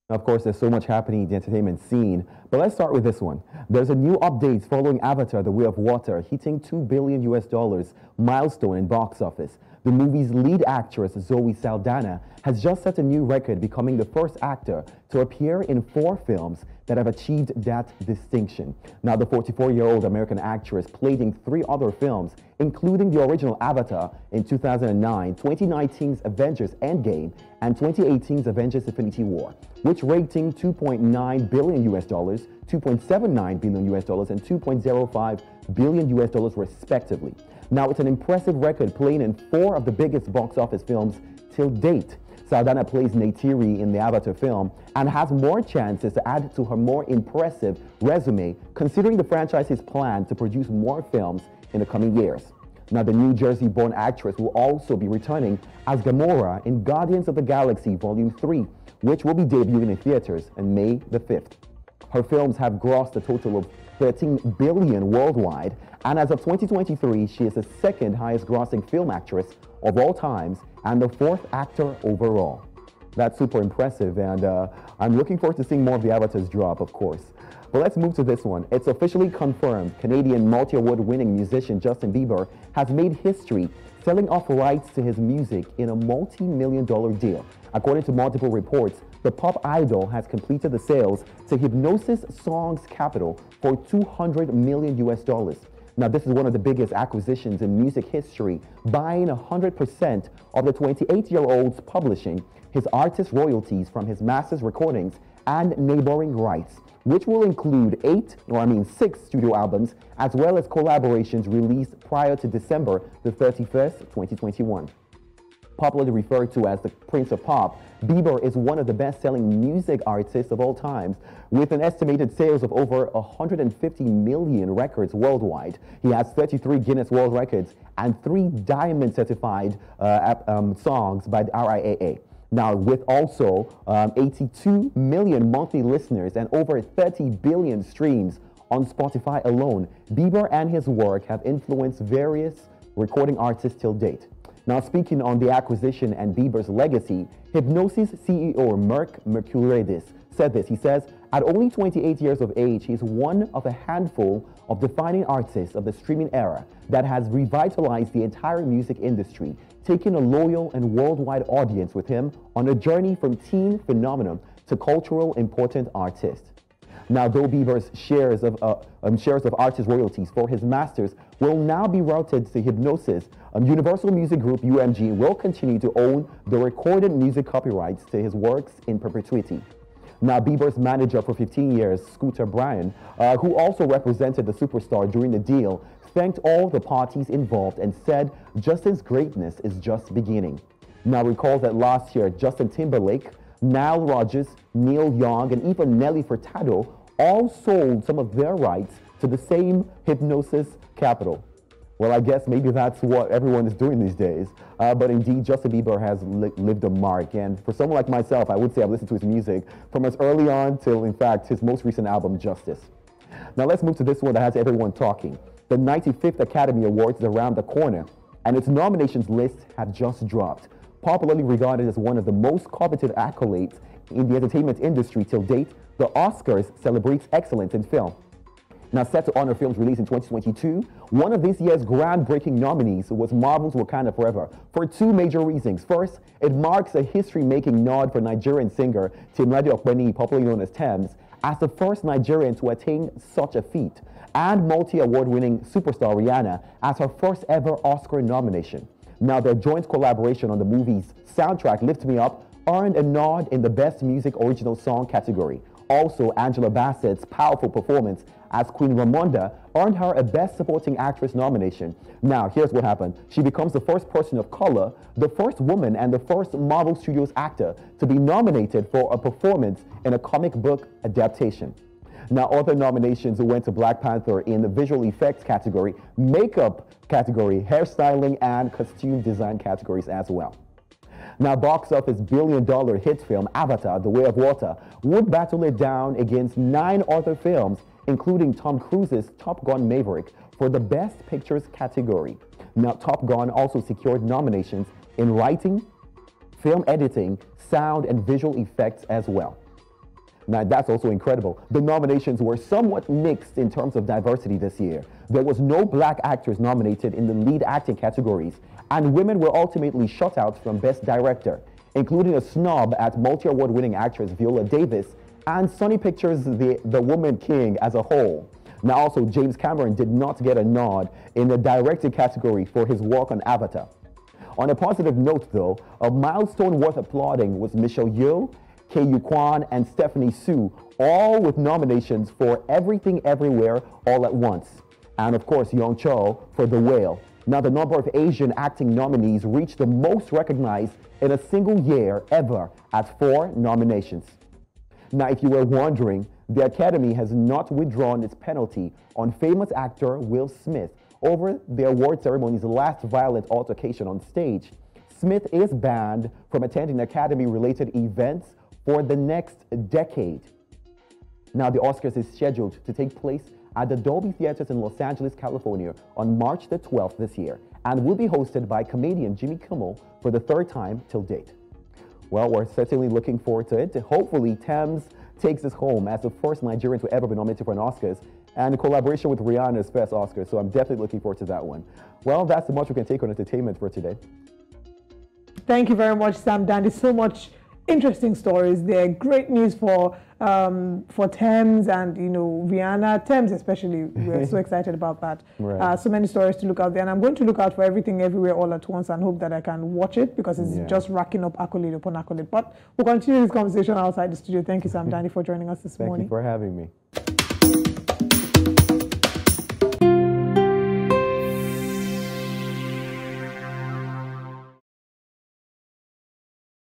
Of course, there's so much happening in the entertainment scene, but let's start with this one. There's a new update following Avatar: The Way of Water hitting 2 billion US dollars milestone in box office. The movie's lead actress Zoe Saldana has just set a new record, becoming the first actor to appear in 4 films that have achieved that distinction. Now, the 44-year-old American actress played in 3 other films, including the original Avatar in 2009, 2019's Avengers Endgame, and 2018's Avengers Infinity War, which rating 2.9 billion US dollars, 2.79 billion US dollars, and 2.05 billion US dollars respectively. Now, it's an impressive record, playing in 4 of the biggest box office films till date. Saldana plays Neytiri in the Avatar film and has more chances to add to her more impressive resume, considering the franchise's plan to produce more films in the coming years. Now, the New Jersey-born actress will also be returning as Gamora in Guardians of the Galaxy Volume 3, which will be debuting in theaters on May the 5th. Her films have grossed a total of 13 billion worldwide, and as of 2023, she is the second highest grossing film actress of all times and the 4th actor overall. That's super impressive, and I'm looking forward to seeing more of the Avatars drop, of course. But let's move to this one. It's officially confirmed. Canadian multi-award winning musician Justin Bieber has made history, selling off rights to his music in a multi-million-dollar deal. According to multiple reports, the pop idol has completed the sales to Hipgnosis Songs Capital for 200 million US dollars. Now, this is one of the biggest acquisitions in music history, buying 100% of the 28-year-old's publishing, his artist royalties from his master's recordings, and neighboring rights, which will include 6 studio albums, as well as collaborations released prior to December the 31st, 2021. Popularly referred to as the Prince of Pop, Bieber is one of the best-selling music artists of all times, with an estimated sales of over 150 million records worldwide. He has 33 Guinness World Records and 3 diamond-certified songs by the RIAA. Now, with also 82 million monthly listeners and over 30 billion streams on Spotify alone, Bieber and his work have influenced various recording artists till date. Now, speaking on the acquisition and Bieber's legacy, Hipgnosis CEO Merck Mercuriadis said this. He says, at only 28 years of age, he is one of a handful of defining artists of the streaming era that has revitalized the entire music industry, taking a loyal and worldwide audience with him on a journey from teen phenomenon to cultural important artist. Now, though Bieber's shares of artist royalties for his masters will now be routed to Hipgnosis, Universal Music Group UMG will continue to own the recorded music copyrights to his works in perpetuity. Now, Bieber's manager for 15 years, Scooter Braun, who also represented the superstar during the deal, thanked all the parties involved and said Justin's greatness is just beginning. Now, recall that last year, Justin Timberlake, Nile Rodgers, Neil Young, and even Nelly Furtado all sold some of their rights to the same Hipgnosis capital. Well, I guess maybe that's what everyone is doing these days. But indeed, Justin Bieber has lived a mark. And for someone like myself, I would say I've listened to his music from as early on till, in fact, his most recent album, Justice. Now, let's move to this one that has everyone talking. The 95th Academy Awards is around the corner, and its nominations list have just dropped. Popularly regarded as one of the most coveted accolades in the entertainment industry till date, the Oscars celebrates excellence in film. Now, set to honor films released in 2022, one of this year's groundbreaking nominees was Marvel's Wakanda Forever for 2 major reasons. First, it marks a history-making nod for Nigerian singer Timlade Okpeni, popularly known as Tems, as the first Nigerian to attain such a feat, and multi-award-winning superstar Rihanna as her first ever Oscar nomination. Now, their joint collaboration on the movie's soundtrack, Lift Me Up, earned a nod in the Best Music Original Song category. Also, Angela Bassett's powerful performance as Queen Ramonda earned her a Best Supporting Actress nomination. Now, here's what happened. She becomes the first person of color, the first woman, and the first Marvel Studios actor to be nominated for a performance in a comic book adaptation. Now, other nominations went to Black Panther in the visual effects category, makeup category, hairstyling, and costume design categories as well. Now, box office billion-dollar hit film Avatar: The Way of Water would battle it down against 9 other films, including Tom Cruise's Top Gun: Maverick for the Best Pictures category. Now, Top Gun also secured nominations in writing, film editing, sound, and visual effects as well. Now, that's also incredible. The nominations were somewhat mixed in terms of diversity this year. There was no black actors nominated in the lead acting categories, and women were ultimately shut out from Best Director, including a snub at multi-award winning actress Viola Davis and Sony Pictures' The Woman King as a whole. Now, also, James Cameron did not get a nod in the directing category for his work on Avatar. On a positive note, though, a milestone worth applauding was Michelle Yeoh, Kei Kwan, and Stephanie Su, all with nominations for Everything Everywhere All at Once. And of course, Young Cho for The Whale. Now, the number of Asian acting nominees reached the most recognized in a single year ever at 4 nominations. Now, if you were wondering, the Academy has not withdrawn its penalty on famous actor Will Smith over the award ceremony's last violent altercation on stage. Smith is banned from attending Academy-related events for the next decade. Now, the Oscars is scheduled to take place at the Dolby Theaters in Los Angeles, California on March the 12th this year and will be hosted by comedian Jimmy Kimmel for the 3rd time till date. Well, we're certainly looking forward to it. Hopefully, Thames takes us home as the first Nigerian to ever be nominated for an Oscars and in collaboration with Rihanna's first Oscar. So I'm definitely looking forward to that one. Well, that's the much we can take on entertainment for today. Thank you very much, Sam Dandy. So much interesting stories there. Great news for Thames and, you know, Rihanna. Thames especially, we're so excited about that. Right. So many stories to look out there. And I'm going to look out for Everything Everywhere All at Once and hope that I can watch it because it's just racking up accolade upon accolade. But we'll continue this conversation outside the studio. Thank you, Sam Dandy, for joining us this morning. Thank you for having me.